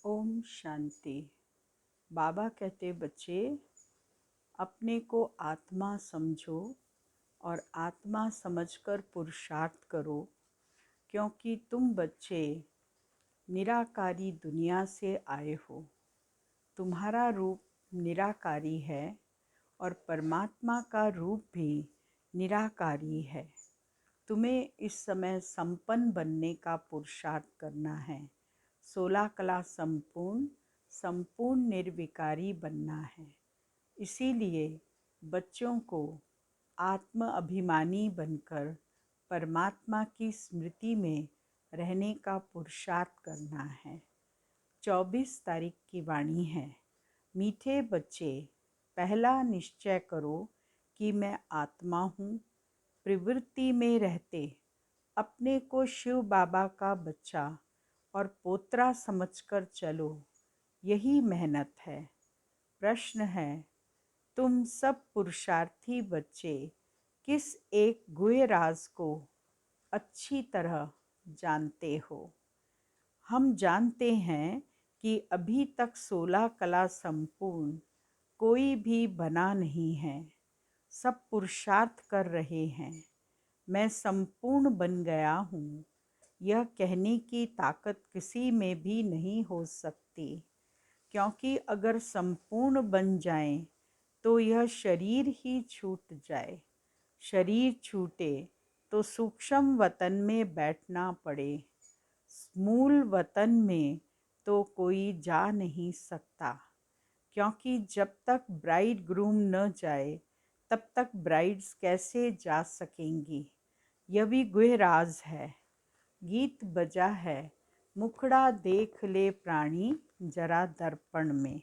ओम शांति। बाबा कहते बच्चे, अपने को आत्मा समझो और आत्मा समझकर पुरुषार्थ करो, क्योंकि तुम बच्चे निराकारी दुनिया से आए हो। तुम्हारा रूप निराकारी है और परमात्मा का रूप भी निराकारी है। तुम्हें इस समय संपन्न बनने का पुरुषार्थ करना है। 16 कला संपूर्ण निर्विकारी बनना है। इसीलिए बच्चों को आत्म अभिमानी बनकर परमात्मा की स्मृति में रहने का पुरुषार्थ करना है। 24 तारीख की वाणी है। मीठे बच्चे, पहला निश्चय करो कि मैं आत्मा हूँ। प्रवृत्ति में रहते अपने को शिव बाबा का बच्चा और पोत्रा समझकर चलो, यही मेहनत है। प्रश्न है, तुम सब पुरुषार्थी बच्चे किस एक गुह्य राज को अच्छी तरह जानते हो? हम जानते हैं कि अभी तक 16 कला संपूर्ण कोई भी बना नहीं है। सब पुरुषार्थ कर रहे हैं। मैं संपूर्ण बन गया हूँ, यह कहने की ताकत किसी में भी नहीं हो सकती, क्योंकि अगर संपूर्ण बन जाए तो यह शरीर ही छूट जाए। शरीर छूटे तो सूक्ष्म वतन में बैठना पड़े। मूल वतन में तो कोई जा नहीं सकता, क्योंकि जब तक ब्राइड ग्रूम न जाए तब तक ब्राइड्स कैसे जा सकेंगी। यह भी गुह्य राज है। गीत बजा है, मुखड़ा देख ले प्राणी जरा दर्पण में।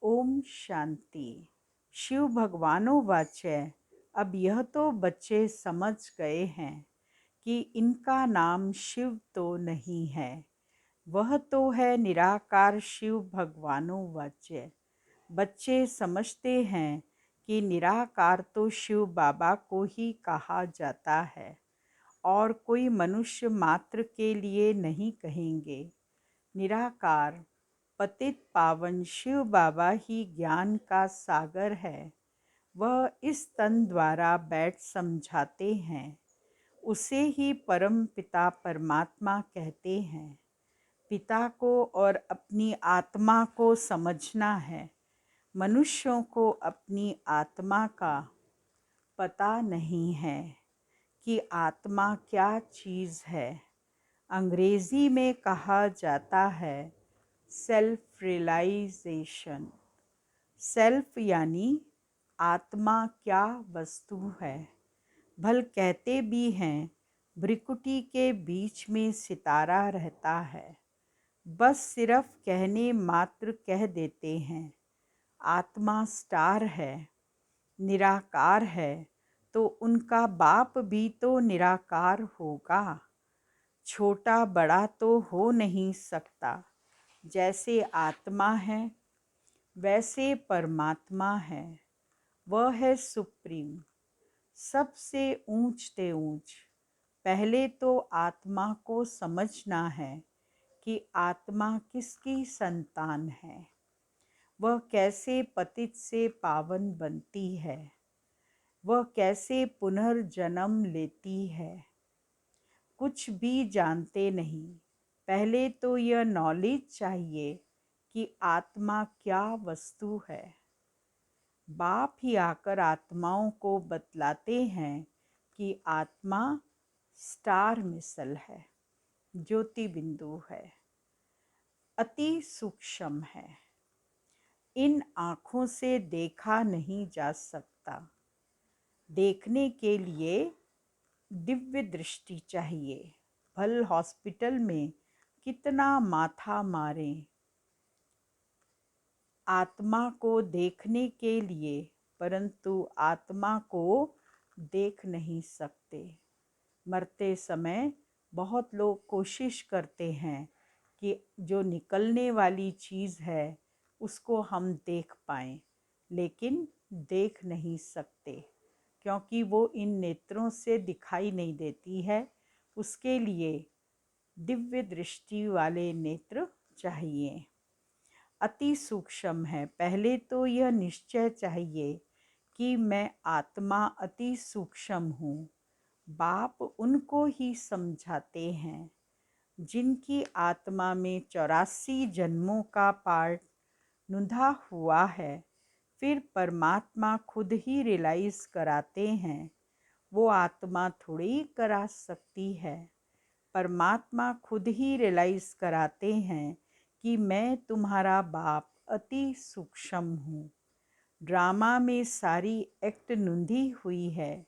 ओम शांति। शिव भगवानो वाच्य, अब यह तो बच्चे समझ गए हैं कि इनका नाम शिव तो नहीं है, वह तो है निराकार शिव भगवानो वाच्य। बच्चे समझते हैं कि निराकार तो शिव बाबा को ही कहा जाता है और कोई मनुष्य मात्र के लिए नहीं कहेंगे। निराकार पतित पावन शिव बाबा ही ज्ञान का सागर है। वह इस तन द्वारा बैठ समझाते हैं। उसे ही परम पिता परमात्मा कहते हैं। पिता को और अपनी आत्मा को समझना है। मनुष्यों को अपनी आत्मा का पता नहीं है कि आत्मा क्या चीज़ है। अंग्रेजी में कहा जाता है सेल्फ रियलाइजेशन। सेल्फ यानी आत्मा क्या वस्तु है। भल कहते भी हैं भ्रिकुटी के बीच में सितारा रहता है। बस सिर्फ कहने मात्र कह देते हैं। आत्मा स्टार है, निराकार है, तो उनका बाप भी तो निराकार होगा। छोटा बड़ा तो हो नहीं सकता। जैसे आत्मा है वैसे परमात्मा है। वह है सुप्रीम, सबसे ऊंच ते ऊंच। पहले तो आत्मा को समझना है कि आत्मा किसकी संतान है। वह कैसे पतित से पावन बनती है, वह कैसे पुनर्जन्म लेती है। कुछ भी जानते नहीं। पहले तो यह नॉलेज चाहिए कि आत्मा क्या वस्तु है। बाप ही आकर आत्माओं को बतलाते हैं कि आत्मा स्टार मिसल है, ज्योति बिंदु है, अति सूक्ष्म है। इन आँखों से देखा नहीं जा सकता। देखने के लिए दिव्य दृष्टि चाहिए। भल हॉस्पिटल में कितना माथा मारें आत्मा को देखने के लिए, परंतु आत्मा को देख नहीं सकते। मरते समय बहुत लोग कोशिश करते हैं कि जो निकलने वाली चीज़ है उसको हम देख पाएं, लेकिन देख नहीं सकते, क्योंकि वो इन नेत्रों से दिखाई नहीं देती है। उसके लिए दिव्य दृष्टि वाले नेत्र चाहिए। अति सूक्ष्म है। पहले तो यह निश्चय चाहिए कि मैं आत्मा अति सूक्ष्म हूँ। बाप उनको ही समझाते हैं जिनकी आत्मा में 84 जन्मों का पार्ट नुधा हुआ है। फिर परमात्मा खुद ही रियलाइज कराते हैं। वो आत्मा थोड़ी करा सकती है। परमात्मा खुद ही रियलाइज कराते हैं कि मैं तुम्हारा बाप अति सूक्ष्म हूँ। ड्रामा में सारी एक्ट नुंधी हुई है।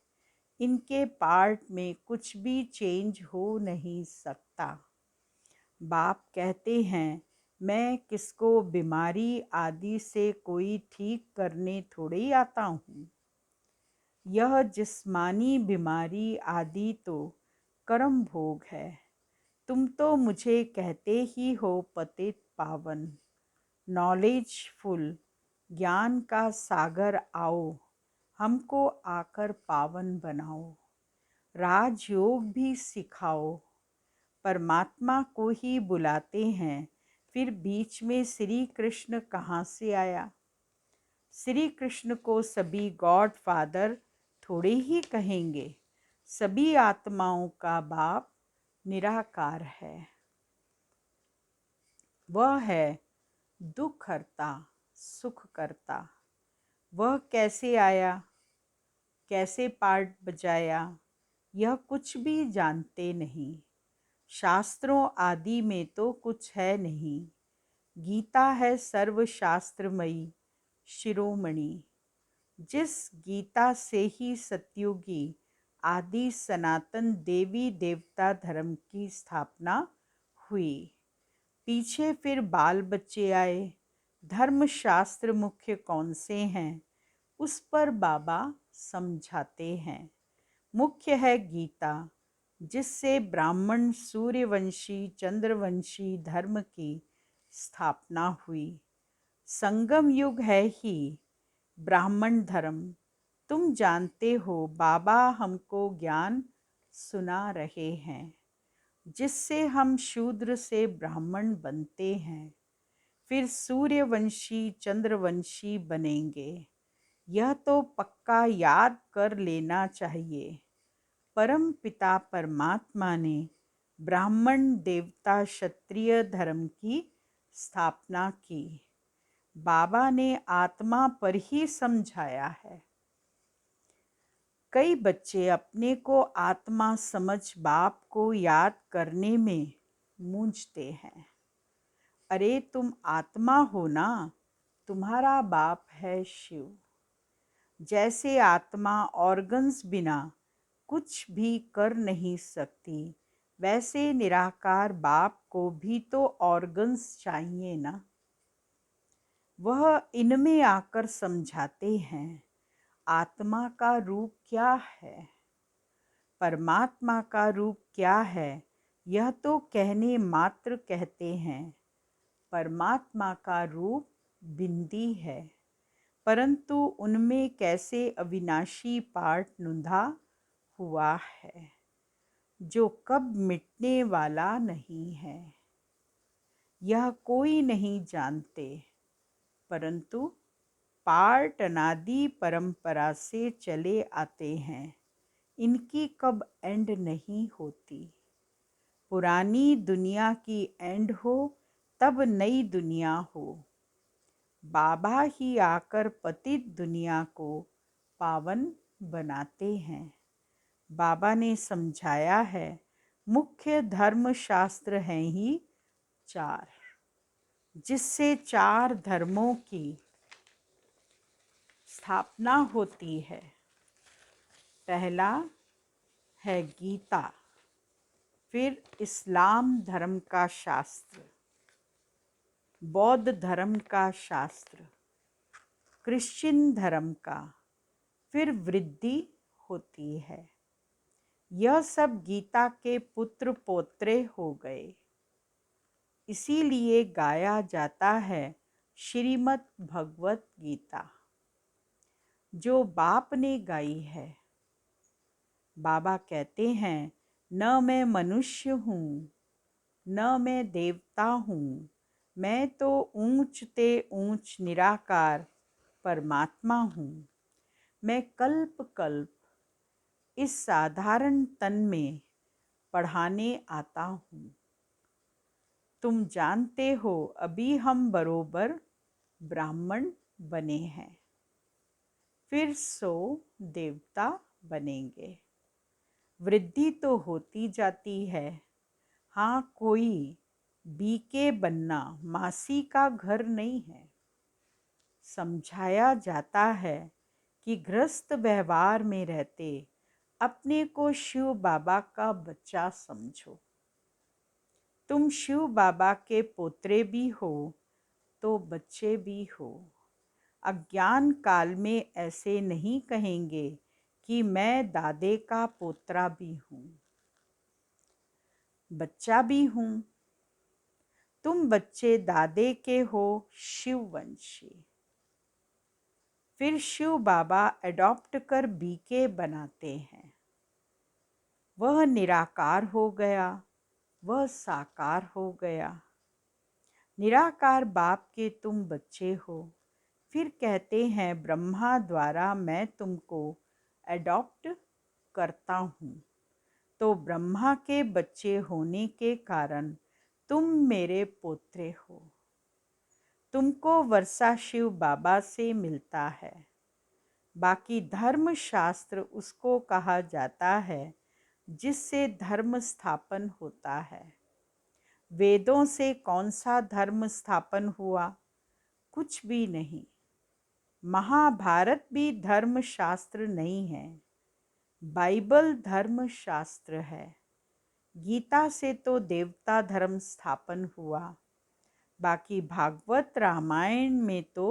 इनके पार्ट में कुछ भी चेंज हो नहीं सकता। बाप कहते हैं मैं किसको बीमारी आदि से कोई ठीक करने थोड़ी आता हूँ। यह जिस्मानी बीमारी आदि तो कर्म भोग है। तुम तो मुझे कहते ही हो पतित पावन, नॉलेजफुल, ज्ञान का सागर आओ, हमको आकर पावन बनाओ, राजयोग भी सिखाओ। परमात्मा को ही बुलाते हैं। फिर बीच में श्री कृष्ण कहाँ से आया? श्री कृष्ण को सभी गॉड फादर थोड़े ही कहेंगे। सभी आत्माओं का बाप निराकार है। वह है दुख हरता, सुख करता। वह कैसे आया, कैसे पार्ट बजाया, यह कुछ भी जानते नहीं। शास्त्रों आदि में तो कुछ है नहीं। गीता है सर्वशास्त्रमयी शिरोमणि। जिस गीता से ही सतयुगी आदि सनातन देवी देवता धर्म की स्थापना हुई। पीछे फिर बाल बच्चे आए। धर्मशास्त्र मुख्य कौन से हैं, उस पर बाबा समझाते हैं। मुख्य है गीता, जिससे ब्राह्मण सूर्यवंशी चंद्रवंशी धर्म की स्थापना हुई। संगम युग है ही ब्राह्मण धर्म। तुम जानते हो बाबा हमको ज्ञान सुना रहे हैं, जिससे हम शूद्र से ब्राह्मण बनते हैं, फिर सूर्यवंशी चंद्रवंशी बनेंगे। यह तो पक्का याद कर लेना चाहिए। परम पिता परमात्मा ने ब्राह्मण देवता क्षत्रिय धर्म की स्थापना की। बाबा ने आत्मा पर ही समझाया है। कई बच्चे अपने को आत्मा समझ बाप को याद करने में मूंझते हैं। अरे तुम आत्मा हो ना, तुम्हारा बाप है शिव। जैसे आत्मा ऑर्गन्स बिना कुछ भी कर नहीं सकती, वैसे निराकार बाप को भी तो ऑर्गन्स चाहिए ना। वह इनमें आकर समझाते हैं आत्मा का रूप क्या है, परमात्मा का रूप क्या है। यह तो कहने मात्र कहते हैं। परमात्मा का रूप बिंदी है, परंतु उनमें कैसे अविनाशी पार्ट नुंधा हुआ है, जो कब मिटने वाला नहीं है। यह कोई नहीं जानते, परंतु पार्ट अनादि परंपरा से चले आते हैं। इनकी कब एंड नहीं होती। पुरानी दुनिया की एंड हो तब नई दुनिया हो। बाबा ही आकर पतित दुनिया को पावन बनाते हैं। बाबा ने समझाया है मुख्य धर्म शास्त्र हैं ही 4, जिससे 4 धर्मों की स्थापना होती है। पहला है गीता, फिर इस्लाम धर्म का शास्त्र, बौद्ध धर्म का शास्त्र, क्रिश्चियन धर्म का, फिर वृद्धि होती है। यह सब गीता के पुत्र पोत्रे हो गए। इसीलिए गाया जाता है श्रीमद् भगवत गीता, जो बाप ने गाई है। बाबा कहते हैं न मैं मनुष्य हूँ, न मैं देवता हूँ, मैं तो ऊंच ते ऊंच निराकार परमात्मा हूँ। मैं कल्प कल्प इस साधारण तन में पढ़ाने आता हूँ। तुम जानते हो अभी हम बरोबर ब्राह्मण बने हैं, फिर सो देवता बनेंगे। वृद्धि तो होती जाती है। हाँ, कोई बीके बनना मासी का घर नहीं है। समझाया जाता है कि गृहस्थ व्यवहार में रहते अपने को शिव बाबा का बच्चा समझो। तुम शिव बाबा के पोत्रे भी हो तो बच्चे भी हो। अज्ञान काल में ऐसे नहीं कहेंगे कि मैं दादे का पोत्रा भी हूँ, बच्चा भी हूँ। तुम बच्चे दादे के हो शिववंशी। फिर शिव बाबा एडॉप्ट कर बीके बनाते हैं। वह निराकार हो गया, वह साकार हो गया। निराकार बाप के तुम बच्चे हो, फिर कहते हैं ब्रह्मा द्वारा मैं तुमको एडॉप्ट करता हूँ। तो ब्रह्मा के बच्चे होने के कारण तुम मेरे पोत्रे हो। तुमको वर्षा शिव बाबा से मिलता है। बाकी धर्म शास्त्र उसको कहा जाता है जिससे धर्म स्थापन होता है। वेदों से कौन सा धर्म स्थापन हुआ? कुछ भी नहीं। महाभारत भी धर्म शास्त्र नहीं है, बाइबल धर्म शास्त्र है। गीता से तो देवता धर्म स्थापन हुआ। बाकी भागवत रामायण में तो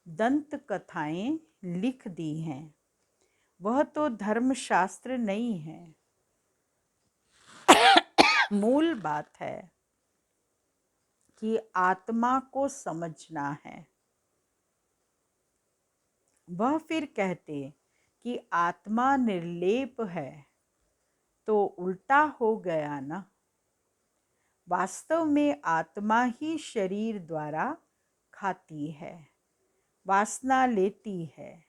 दंत कथाएं लिख दी हैं, वह तो धर्म शास्त्र नहीं है। मूल बात है कि आत्मा को समझना है। वह फिर कहते कि आत्मा निर्लेप है, तो उल्टा हो गया ना। वास्तव में आत्मा ही शरीर द्वारा खाती है, वासना लेती है,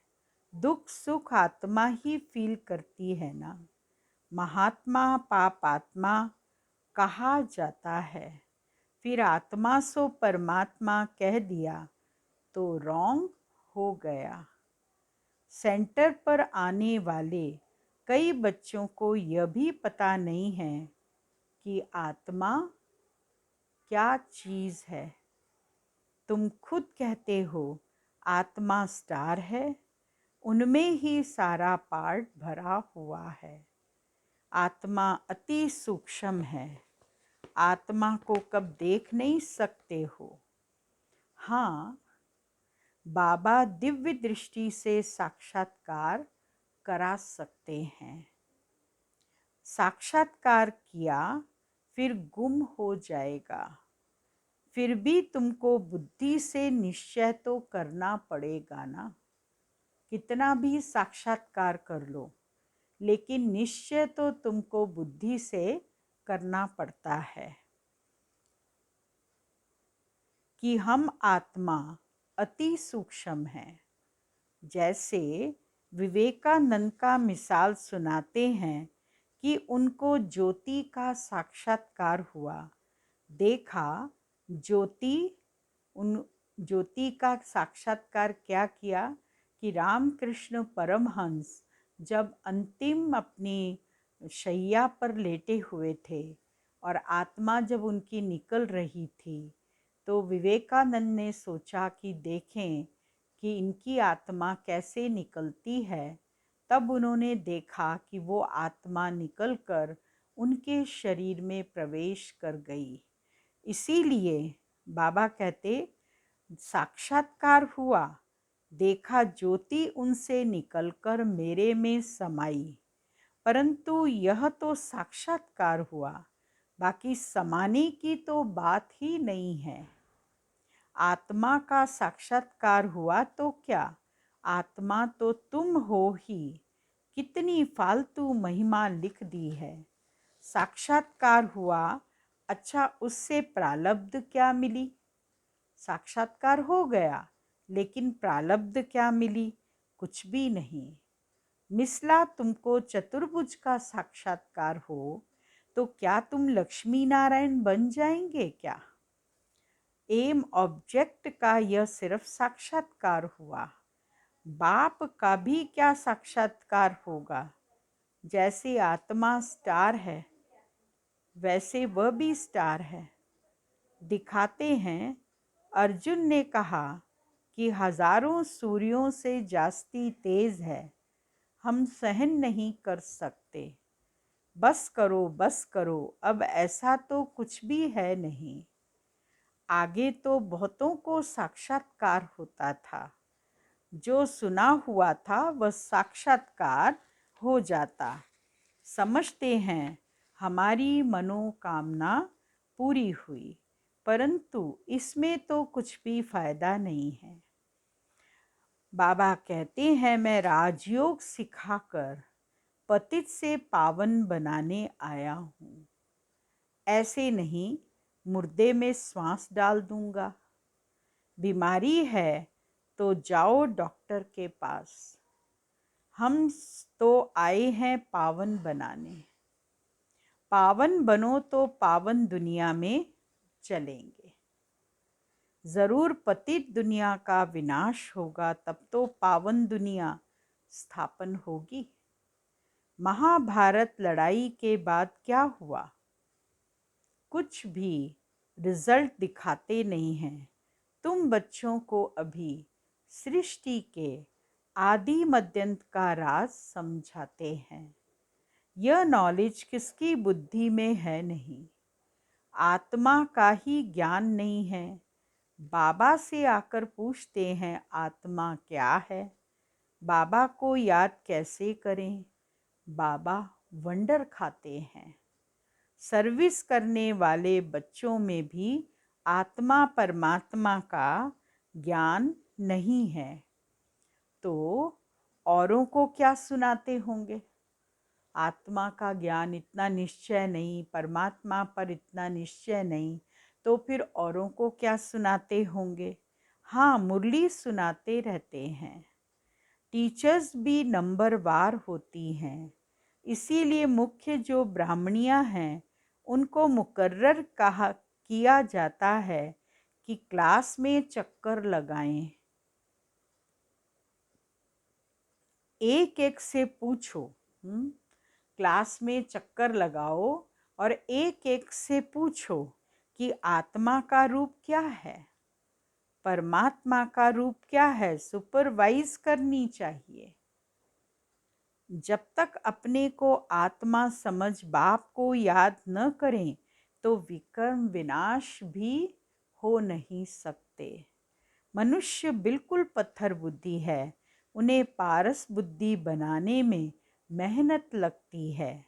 दुख सुख आत्मा ही फील करती है ना। महात्मा पापात्मा कहा जाता है, फिर आत्मा सो परमात्मा कह दिया तो रॉन्ग हो गया। सेंटर पर आने वाले कई बच्चों को यह भी पता नहीं है कि आत्मा क्या चीज़ है। तुम खुद कहते हो आत्मा स्टार है, उनमें ही सारा पार्ट भरा हुआ है। आत्मा अति सूक्ष्म है, आत्मा को कब देख नहीं सकते हो। हाँ, बाबा दिव्य दृष्टि से साक्षात्कार करा सकते हैं। साक्षात्कार किया फिर गुम हो जाएगा। फिर भी तुमको बुद्धि से निश्चय तो करना पड़ेगा ना। कितना भी साक्षात्कार कर लो, लेकिन निश्चय तो तुमको बुद्धि से करना पड़ता है कि हम आत्मा अति सूक्ष्म है। जैसे विवेकानंद का मिसाल सुनाते हैं कि उनको ज्योति का साक्षात्कार हुआ। देखा ज्योति, उन ज्योति का साक्षात्कार क्या किया कि रामकृष्ण परमहंस जब अंतिम अपनी शैया पर लेटे हुए थे और आत्मा जब उनकी निकल रही थी, तो विवेकानंद ने सोचा कि देखें कि इनकी आत्मा कैसे निकलती है। तब उन्होंने देखा कि वो आत्मा निकलकर उनके शरीर में प्रवेश कर गई। इसीलिए बाबा कहते साक्षात्कार हुआ, देखा ज्योति उनसे निकलकर मेरे में समाई। परंतु यह तो साक्षात्कार हुआ, बाकी समाने की तो बात ही नहीं है। आत्मा का साक्षात्कार हुआ तो क्या, आत्मा तो तुम हो ही। कितनी फालतू महिमा लिख दी है। साक्षात्कार हुआ, अच्छा उससे प्रालब्ध क्या मिली? साक्षात्कार हो गया, लेकिन प्रारब्ध क्या मिली? कुछ भी नहीं। मिसला तुमको चतुर्भुज का साक्षात्कार हो तो क्या तुम लक्ष्मी नारायण बन जाएंगे क्या? एम ऑब्जेक्ट का यह सिर्फ साक्षात्कार हुआ। बाप का भी क्या साक्षात्कार होगा? जैसे आत्मा स्टार है, वैसे वह भी स्टार है। दिखाते हैं, अर्जुन ने कहा कि हजारों सूर्यों से जास्ती तेज है, हम सहन नहीं कर सकते। बस करो, अब ऐसा तो कुछ भी है नहीं। आगे तो बहुतों को साक्षात्कार होता था, जो सुना हुआ था वह साक्षात्कार हो जाता। समझते हैं हमारी मनोकामना पूरी हुई, परंतु इसमें तो कुछ भी फायदा नहीं है। बाबा कहते हैं, मैं राजयोग सिखाकर पतित से पावन बनाने आया हूँ। ऐसे नहीं मुर्दे में श्वास डाल दूंगा। बीमारी है तो जाओ डॉक्टर के पास। हम तो आए हैं पावन बनाने। पावन बनो तो पावन दुनिया में चलेंगे। जरूर पतित दुनिया का विनाश होगा, तब तो पावन दुनिया स्थापन होगी। महाभारत लड़ाई के बाद क्या हुआ? कुछ भी रिजल्ट दिखाते नहीं हैं। तुम बच्चों को अभी सृष्टि के आदि मध्यंत का राज समझाते हैं। यह नॉलेज किसकी बुद्धि में है नहीं। आत्मा का ही ज्ञान नहीं है। बाबा से आकर पूछते हैं, आत्मा क्या है? बाबा को याद कैसे करें? बाबा वंडर खाते हैं। सर्विस करने वाले बच्चों में भी आत्मा परमात्मा का ज्ञान नहीं है, तो औरों को क्या सुनाते होंगे? आत्मा का ज्ञान इतना निश्चय नहीं, परमात्मा पर इतना निश्चय नहीं, तो फिर औरों को क्या सुनाते होंगे? हाँ, मुरली सुनाते रहते हैं। टीचर्स भी नंबरवार होती हैं, इसीलिए मुख्य जो ब्राह्मणियां हैं उनको मुकर्रर किया जाता है कि क्लास में चक्कर लगाएं। एक एक से पूछो, क्लास में चक्कर लगाओ और एक एक से पूछो कि आत्मा का रूप क्या है, परमात्मा का रूप क्या है। सुपरवाइज करनी चाहिए। जब तक अपने को आत्मा समझ बाप को याद न करें तो विकर्म विनाश भी हो नहीं सकते। मनुष्य बिल्कुल पत्थर बुद्धि है, उन्हें पारस बुद्धि बनाने में मेहनत लगती है।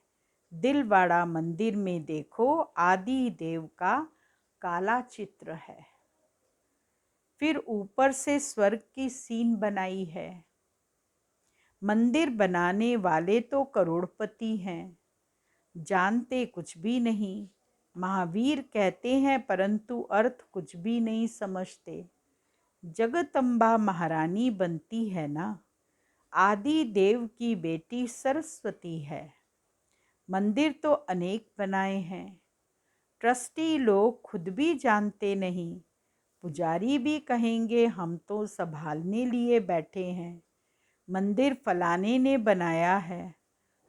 दिलवाड़ा मंदिर में देखो, आदि देव का काला चित्र है, फिर ऊपर से स्वर्ग की सीन बनाई है। मंदिर बनाने वाले तो करोड़पति हैं, जानते कुछ भी नहीं। महावीर कहते हैं, परंतु अर्थ कुछ भी नहीं समझते। जगदम्बा महारानी बनती है ना, आदि देव की बेटी सरस्वती है। मंदिर तो अनेक बनाए हैं, ट्रस्टी लोग खुद भी जानते नहीं। पुजारी भी कहेंगे हम तो संभालने लिए बैठे हैं, मंदिर फलाने ने बनाया है,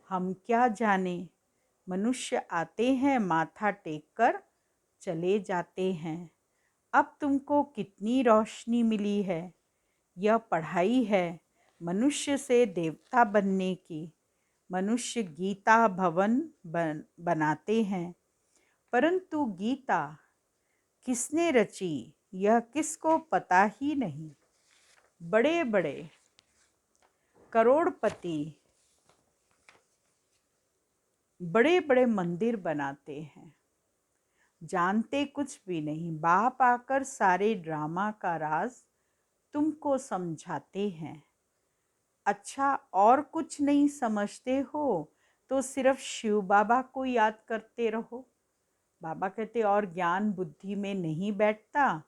हम क्या जाने। मनुष्य आते हैं, माथा टेक कर चले जाते हैं। अब तुमको कितनी रोशनी मिली है। यह पढ़ाई है मनुष्य से देवता बनने की। मनुष्य गीता भवन बनाते हैं, परंतु गीता किसने रची यह किसको पता ही नहीं। बड़े बड़े करोड़पति बड़े बड़े मंदिर बनाते हैं, जानते कुछ भी नहीं। बाप आकर सारे ड्रामा का राज तुमको समझाते हैं। अच्छा, और कुछ नहीं समझते हो तो सिर्फ शिव बाबा को याद करते रहो। बाबा कहते और ज्ञान बुद्धि में नहीं बैठता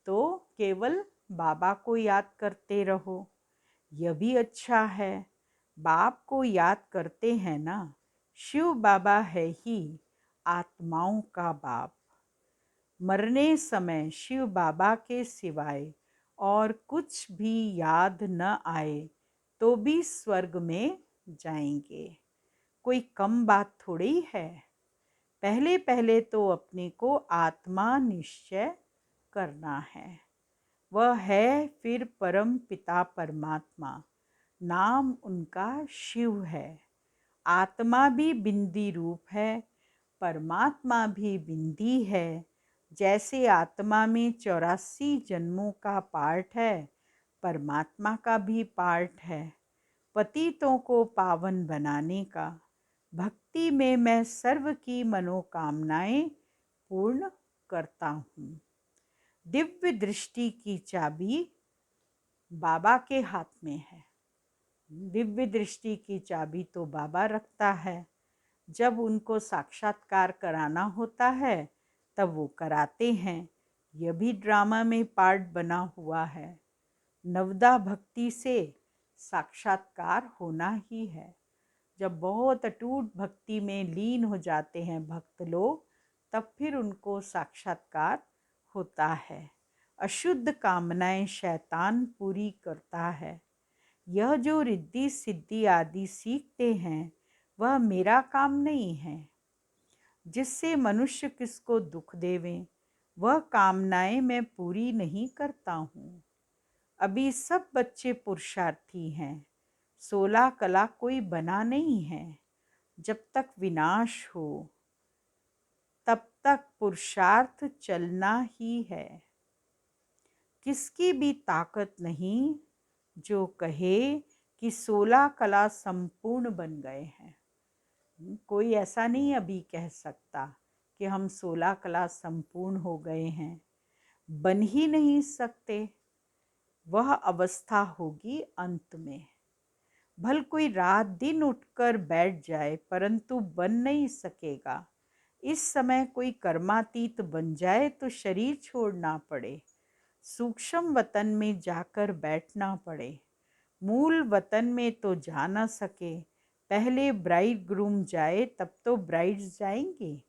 तो केवल बाबा को याद करते रहो, यह भी अच्छा है। बाप को याद करते हैं ना, शिव बाबा है ही आत्माओं का बाप। मरने समय शिव बाबा के सिवाय और कुछ भी याद न आए तो भी स्वर्ग में जाएंगे। कोई कम बात थोड़ी है। पहले पहले तो अपने को आत्मा निश्चय करना है। वह है फिर परम पिता परमात्मा, नाम उनका शिव है। आत्मा भी बिंदी रूप है, परमात्मा भी बिंदी है। जैसे आत्मा में 84 जन्मों का पार्ट है, परमात्मा का भी पार्ट है। पतितों को पावन बनाने का। भक्ति में मैं सर्व की मनोकामनाएं पूर्ण करता हूँ। दिव्य दृष्टि की चाबी बाबा के हाथ में है। दिव्य दृष्टि की चाबी तो बाबा रखता है। जब उनको साक्षात्कार कराना होता है तब वो कराते हैं। यह भी ड्रामा में पार्ट बना हुआ है। नवदा भक्ति से साक्षात्कार होना ही है। जब बहुत अटूट भक्ति में लीन हो जाते हैं भक्त लोग, तब फिर उनको साक्षात्कार होता है। अशुद्ध कामनाएं शैतान पूरी करता है। यह जो रिद्धि सिद्धि आदि सीखते हैं, वह मेरा काम नहीं है। जिससे मनुष्य किसको दुख देवें, वह कामनाएं मैं पूरी नहीं करता हूँ। अभी सब बच्चे पुरुषार्थी हैं। 16 कला कोई बना नहीं है। जब तक विनाश हो तब तक पुरुषार्थ चलना ही है। किसकी भी ताकत नहीं जो कहे कि 16 कला संपूर्ण बन गए हैं। कोई ऐसा नहीं अभी कह सकता कि हम 16 कला संपूर्ण हो गए हैं। बन ही नहीं सकते। वह अवस्था होगी अंत में। भल कोई रात दिन उठकर बैठ जाए परंतु बन नहीं सकेगा। इस समय कोई कर्मातीत बन जाए तो शरीर छोड़ना पड़े, सूक्ष्म वतन में जाकर बैठना पड़े। मूल वतन में तो जा न सके। पहले ब्राइड ग्रूम जाए तब तो ब्राइड्स जाएंगी।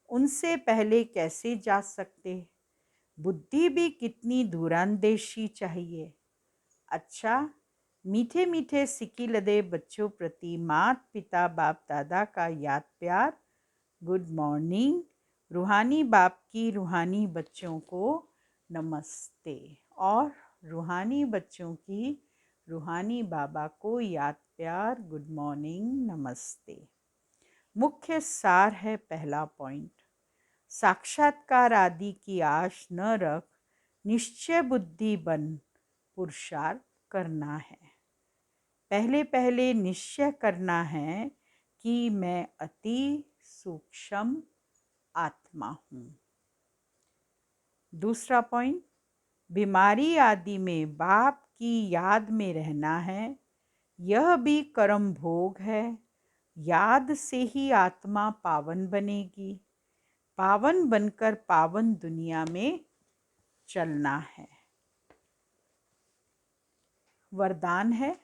उनसे पहले कैसे जा सकते। बुद्धि भी कितनी दूरांदेशी चाहिए। अच्छा, मीठे मीठे सिक्की लदे बच्चों प्रति मात पिता बाप दादा का याद प्यार। Good morning. रूहानी बाप की रूहानी बच्चों को नमस्ते और रूहानी बच्चों की रूहानी बाबा को याद प्यार, गुड मॉर्निंग, नमस्ते। मुख्य सार है पहला पॉइंट, साक्षात्कार आदि की आश न रख, निश्चय बुद्धि बन पुरुषार्थ करना है। पहले पहले निश्चय करना है कि मैं अति सूक्ष्म आत्मा हूँ। दूसरा पॉइंट, बीमारी आदि में बाप की याद में रहना है। यह भी कर्म भोग है। याद से ही आत्मा पावन बनेगी। पावन बनकर पावन दुनिया में चलना है। वरदान है,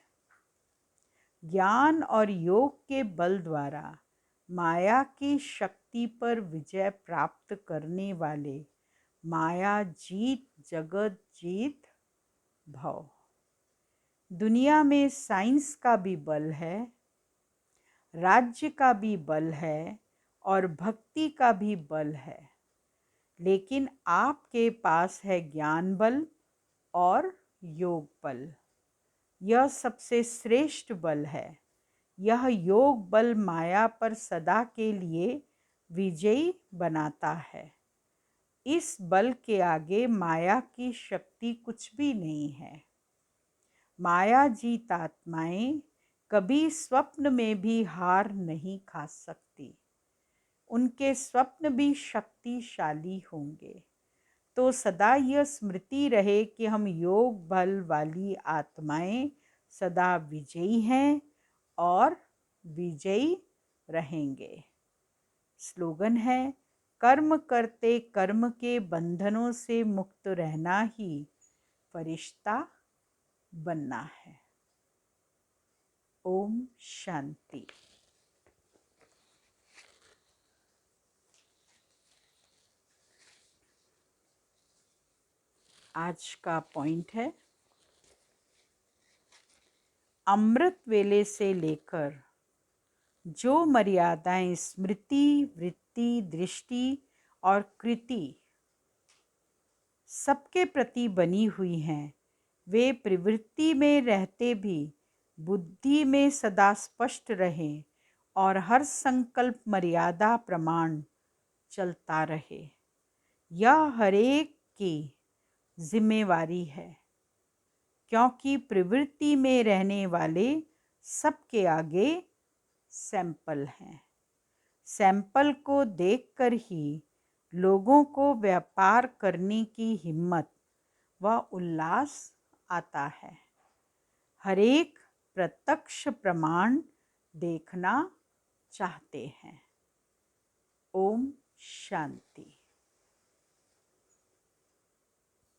ज्ञान और योग के बल द्वारा माया की शक्ति पर विजय प्राप्त करने वाले माया जीत जगत जीत भव। दुनिया में साइंस का भी बल है, राज्य का भी बल है और भक्ति का भी बल है, लेकिन आपके पास है ज्ञान बल और योग बल। यह सबसे श्रेष्ठ बल है। यह योग बल माया पर सदा के लिए विजयी बनाता है। इस बल के आगे माया की शक्ति कुछ भी नहीं है। माया जीत आत्माएं कभी स्वप्न में भी हार नहीं खा सकती। उनके स्वप्न भी शक्तिशाली होंगे। तो सदा यह स्मृति रहे कि हम योग बल वाली आत्माएं सदा विजयी हैं और विजयी रहेंगे। स्लोगन है, कर्म करते कर्म के बंधनों से मुक्त रहना ही फरिश्ता बनना है। ओम शांति। आज का पॉइंट है, अमृत वेले से लेकर जो मर्यादाएं स्मृति, वृत्ति, दृष्टि और कृति सबके प्रति बनी हुई हैं, वे प्रवृत्ति में रहते भी बुद्धि में सदा स्पष्ट रहें और हर संकल्प मर्यादा प्रमाण चलता रहे। यह हरेक की जिम्मेवारी है, क्योंकि प्रवृत्ति में रहने वाले सबके आगे सैंपल हैं। सैंपल को देखकर ही लोगों को व्यापार करने की हिम्मत व उल्लास आता है। हरेक प्रत्यक्ष प्रमाण देखना चाहते हैं। ओम शांति।